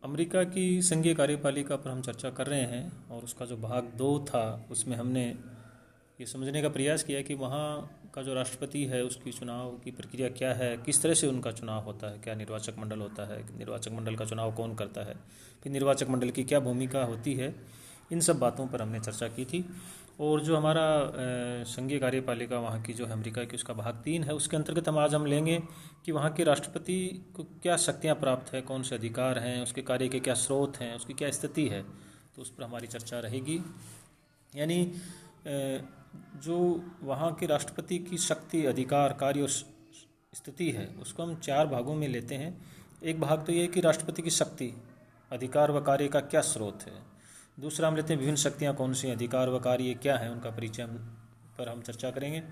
America की संघीय कार्यपालिका पर हम चर्चा कर रहे हैं और उसका जो भाग 2 था उसमें हमने ये समझने का प्रयास किया कि वहाँ का जो राष्ट्रपति है उसकी चुनाव की प्रक्रिया क्या है, किस तरह से उनका चुनाव होता है, क्या निर्वाचक मंडल होता है, निर्वाचक मंडल का चुनाव कौन करता है, फिर निर्वाचक मंडल की क्या भूमिका होती है। इन सब बातों पर हमने चर्चा की थी। और जो हमारा संघीय कार्यपालिका वहाँ की जो है अमेरिका की, उसका भाग 3 है, उसके अंतर्गत हम आज लेंगे कि वहाँ के राष्ट्रपति को क्या शक्तियाँ प्राप्त है, कौन से अधिकार हैं, उसके कार्य के क्या स्रोत हैं, उसकी क्या स्थिति है। तो उस पर हमारी चर्चा रहेगी। यानी जो वहाँ के राष्ट्रपति की शक्ति, अधिकार, कार्य और स्थिति है उसको हम 4 भागों में लेते हैं। एक भाग तो ये है कि राष्ट्रपति की शक्ति, अधिकार व कार्य का क्या स्रोत है। दूसरा हम लेते हैं विभिन्न शक्तियाँ कौन सी हैं, अधिकार व कार्य क्या है, उनका परिचय पर हम चर्चा करेंगे।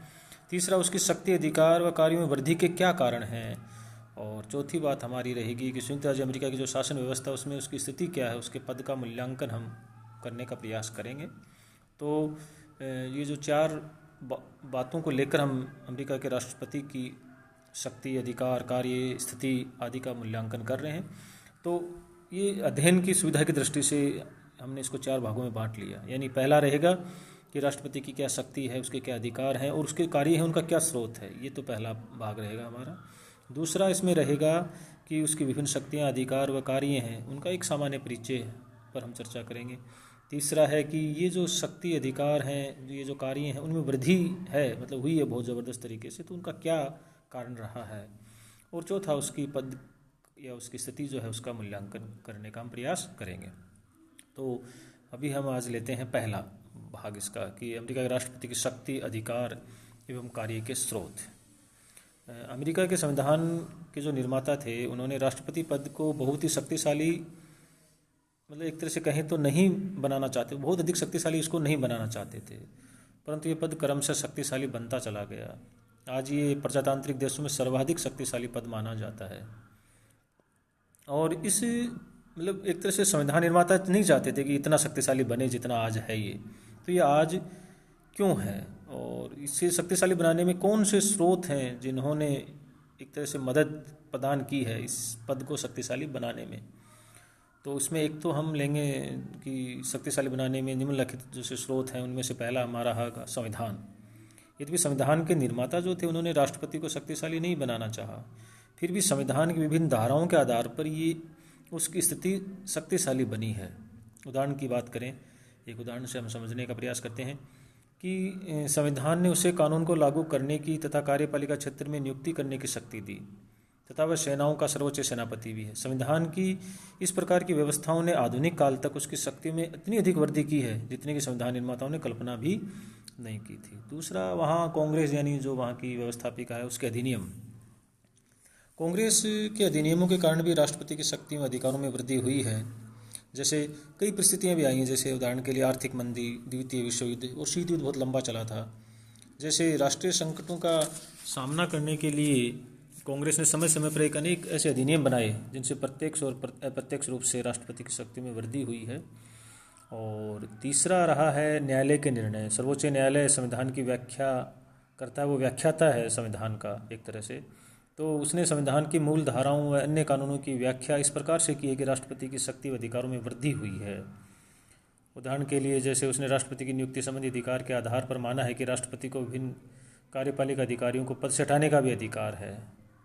तीसरा, उसकी शक्ति, अधिकार व कार्यों में वृद्धि के क्या कारण हैं। और चौथी बात हमारी रहेगी कि संयुक्त राज्य अमेरिका की जो शासन व्यवस्था उसमें उसकी स्थिति क्या है, उसके पद का मूल्यांकन हम करने का प्रयास करेंगे। तो ये जो 4 बातों को लेकर हम अमेरिका के राष्ट्रपति की शक्ति, अधिकार, कार्य, स्थिति आदि का मूल्यांकन कर रहे हैं। तो ये अध्ययन की सुविधा की दृष्टि से हमने इसको 4 भागों में बांट लिया। यानी पहला रहेगा कि राष्ट्रपति की क्या शक्ति है, उसके क्या अधिकार हैं और उसके कार्य हैं, उनका क्या स्रोत है। ये तो पहला भाग रहेगा हमारा। दूसरा इसमें रहेगा कि उसकी विभिन्न शक्तियाँ, अधिकार व कार्य हैं, उनका एक सामान्य परिचय पर हम चर्चा करेंगे। तीसरा है कि ये जो शक्ति, अधिकार हैं, ये जो कार्य हैं, उनमें वृद्धि है, मतलब हुई है बहुत ज़बरदस्त तरीके से, तो उनका क्या कारण रहा है। और चौथा, उसकी पद या उसकी स्थिति जो है उसका मूल्यांकन करने का हम प्रयास करेंगे। तो अभी हम आज लेते हैं पहला भाग इसका कि अमेरिका के राष्ट्रपति की शक्ति, अधिकार एवं कार्य के स्रोत। अमेरिका के संविधान के जो निर्माता थे उन्होंने राष्ट्रपति पद को बहुत ही शक्तिशाली, मतलब एक तरह से कहें तो नहीं बनाना चाहते, बहुत अधिक शक्तिशाली इसको नहीं बनाना चाहते थे, परंतु ये पद क्रमशः शक्तिशाली बनता चला गया। आज ये प्रजातांत्रिक देशों में सर्वाधिक शक्तिशाली पद माना जाता है। और इस मतलब एक तरह से संविधान निर्माता नहीं चाहते थे कि इतना शक्तिशाली बने जितना आज है ये। तो ये आज क्यों है और इसे शक्तिशाली बनाने में कौन से स्रोत हैं जिन्होंने एक तरह से मदद प्रदान की है इस पद को शक्तिशाली बनाने में। तो उसमें एक तो हम लेंगे कि शक्तिशाली बनाने में निम्नलिखित जो से स्रोत हैं उनमें से पहला हमारा है संविधान। यद्यपि संविधान के निर्माता जो थे उन्होंने राष्ट्रपति को शक्तिशाली नहीं बनाना चाहा, फिर भी संविधान की विभिन्न धाराओं के आधार पर ये उसकी स्थिति शक्तिशाली बनी है। उदाहरण की बात करें, एक उदाहरण से हम समझने का प्रयास करते हैं कि संविधान ने उसे कानून को लागू करने की तथा कार्यपालिका क्षेत्र में नियुक्ति करने की शक्ति दी तथा वह सेनाओं का सर्वोच्च सेनापति भी है। संविधान की इस प्रकार की व्यवस्थाओं ने आधुनिक काल तक उसकी शक्ति में इतनी अधिक वृद्धि की है जितने कि संविधान निर्माताओं ने कल्पना भी नहीं की थी। दूसरा, वहाँ कांग्रेस यानी जो वहाँ की व्यवस्थापिका है उसके अधिनियम, कांग्रेस के अधिनियमों के कारण भी राष्ट्रपति की शक्ति में अधिकारों में वृद्धि हुई है। जैसे कई परिस्थितियां भी आई हैं, जैसे उदाहरण के लिए आर्थिक मंदी, द्वितीय विश्व युद्ध और शीत युद्ध बहुत लंबा चला था। जैसे राष्ट्रीय संकटों का सामना करने के लिए कांग्रेस ने समय समय पर एक अनेक ऐसे अधिनियम बनाए जिनसे प्रत्यक्ष और अप्रत्यक्ष रूप से राष्ट्रपति की शक्ति में वृद्धि हुई है। और तीसरा रहा है न्यायालय के निर्णय। सर्वोच्च न्यायालय संविधान की व्याख्या करता है, वो व्याख्याता है संविधान का एक तरह से। तो उसने संविधान की मूल धाराओं व अन्य कानूनों की व्याख्या इस प्रकार से की है कि राष्ट्रपति की शक्ति व अधिकारों में वृद्धि हुई है। उदाहरण के लिए जैसे उसने राष्ट्रपति की नियुक्ति संबंधी अधिकार के आधार पर माना है कि राष्ट्रपति को विभिन्न कार्यपालिका अधिकारियों को पद से हटाने का भी अधिकार है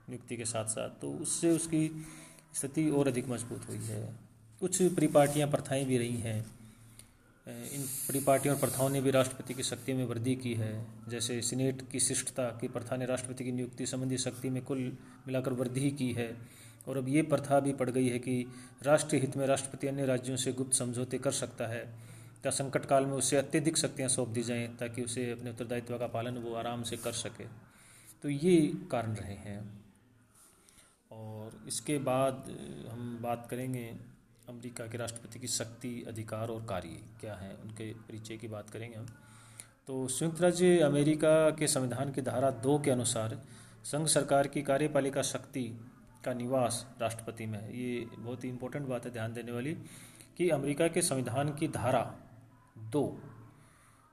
नियुक्ति के साथ साथ, तो उससे उसकी स्थिति और अधिक मजबूत हुई है। कुछ परिपाटियाँ, प्रथाएँ भी रही हैं, इन परिपाटियों और प्रथाओं ने भी राष्ट्रपति की शक्ति में वृद्धि की है। जैसे सीनेट की शिष्टता की प्रथा ने राष्ट्रपति की नियुक्ति संबंधी शक्ति में कुल मिलाकर वृद्धि की है। और अब ये प्रथा भी पड़ गई है कि राष्ट्रीय हित में राष्ट्रपति अन्य राज्यों से गुप्त समझौते कर सकता है या संकट काल में उसे अत्यधिक शक्तियाँ सौंप दी जाएँ ताकि उसे अपने उत्तरदायित्व का पालन वो आराम से कर सके। तो ये कारण रहे हैं। और इसके बाद हम बात करेंगे अमेरिका के राष्ट्रपति की शक्ति, अधिकार और कार्य क्या हैं, उनके परिचय की बात करेंगे हम। तो संयुक्त राज्य अमेरिका के संविधान की धारा 2 के अनुसार संघ सरकार की कार्यपालिका शक्ति का निवास राष्ट्रपति में है। ये बहुत ही इम्पोर्टेंट बात है ध्यान देने वाली कि अमेरिका के संविधान की धारा 2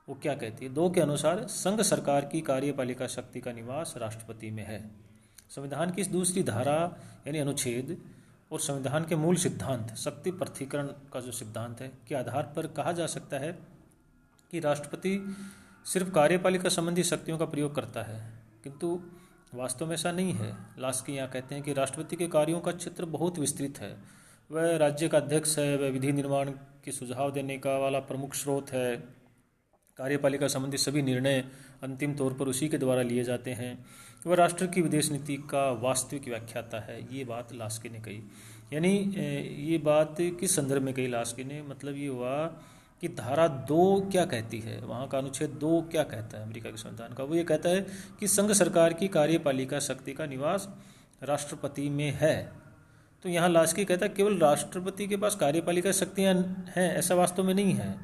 वो क्या कहती है। 2 के अनुसार संघ सरकार की कार्यपालिका शक्ति का निवास राष्ट्रपति में है। संविधान की इस दूसरी धारा यानी अनुच्छेद और संविधान के मूल सिद्धांत शक्ति पृथक्करण का जो सिद्धांत है के आधार पर कहा जा सकता है कि राष्ट्रपति सिर्फ कार्यपालिका संबंधी शक्तियों का प्रयोग करता है, किंतु वास्तव में ऐसा नहीं है। लास्की यहाँ कहते हैं कि राष्ट्रपति के कार्यों का क्षेत्र बहुत विस्तृत है। वह राज्य का अध्यक्ष है, वह विधि निर्माण के सुझाव देने का वाला प्रमुख स्रोत है, कार्यपालिका संबंधी सभी निर्णय अंतिम तौर पर उसी के द्वारा लिए जाते हैं, वह राष्ट्र की विदेश नीति का वास्तविक व्याख्याता है। ये बात लास्की ने कही। यानी ये बात किस संदर्भ में कही लास्की ने, मतलब ये हुआ कि धारा 2 क्या कहती है, वहाँ का अनुच्छेद 2 क्या कहता है अमेरिका के संविधान का। वो ये कहता है कि संघ सरकार की कार्यपालिका शक्ति का निवास राष्ट्रपति में है। तो यहाँ लास्की कहता है केवल राष्ट्रपति के पास कार्यपालिका शक्तियाँ हैं, ऐसा वास्तव में नहीं है।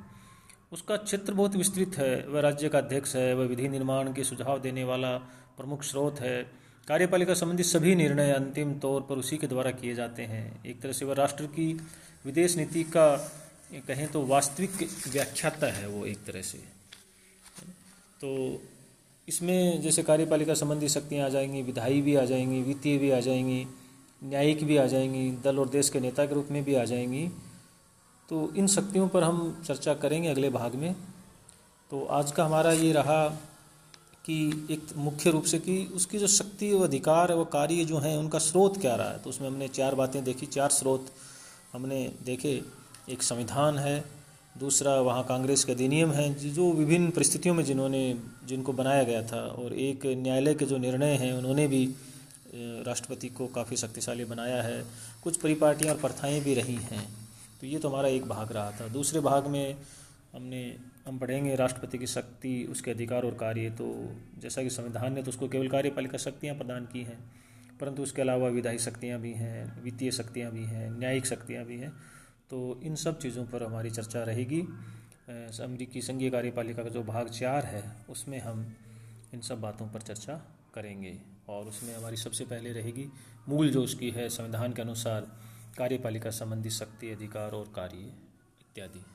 उसका क्षेत्र बहुत विस्तृत है, वह राज्य का अध्यक्ष है, वह विधि निर्माण के सुझाव देने वाला प्रमुख स्रोत है, कार्यपालिका संबंधी सभी निर्णय अंतिम तौर पर उसी के द्वारा किए जाते हैं। एक तरह से वह राष्ट्र की विदेश नीति का कहें तो वास्तविक व्याख्याता है वो एक तरह से। तो इसमें जैसे कार्यपालिका संबंधी शक्तियाँ आ जाएंगी, विधायी भी आ जाएंगी, वित्तीय भी आ जाएंगी, न्यायिक भी आ जाएंगी, दल और देश के नेता के रूप में भी आ जाएंगी। तो इन शक्तियों पर हम चर्चा करेंगे अगले भाग में। तो आज का हमारा ये रहा कि एक मुख्य रूप से कि उसकी जो शक्ति व अधिकार व कार्य जो हैं उनका स्रोत क्या रहा है। तो उसमें हमने 4 बातें देखी, 4 स्रोत हमने देखे। एक संविधान है, दूसरा वहाँ कांग्रेस के अधिनियम हैं जो विभिन्न परिस्थितियों में जिनको बनाया गया था, और एक न्यायालय के जो निर्णय हैं उन्होंने भी राष्ट्रपति को काफ़ी शक्तिशाली बनाया है। कुछ परिपाटियाँ और प्रथाएँ भी रही हैं। तो ये तो हमारा एक भाग रहा था। दूसरे भाग में हम पढ़ेंगे राष्ट्रपति की शक्ति, उसके अधिकार और कार्य। तो जैसा कि संविधान ने तो उसको केवल कार्यपालिका शक्तियाँ प्रदान की हैं, परंतु उसके अलावा विधायी शक्तियाँ भी हैं, वित्तीय शक्तियाँ भी हैं, न्यायिक शक्तियाँ भी हैं। तो इन सब चीज़ों पर हमारी चर्चा रहेगी। अमेरिकी संघीय कार्यपालिका का जो भाग 4 है उसमें हम इन सब बातों पर चर्चा करेंगे, और उसमें हमारी सबसे पहले रहेगी मूल जो उसकी है संविधान के अनुसार कार्यपालिका संबंधी शक्ति, अधिकार और कार्य इत्यादि।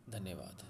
धन्यवाद।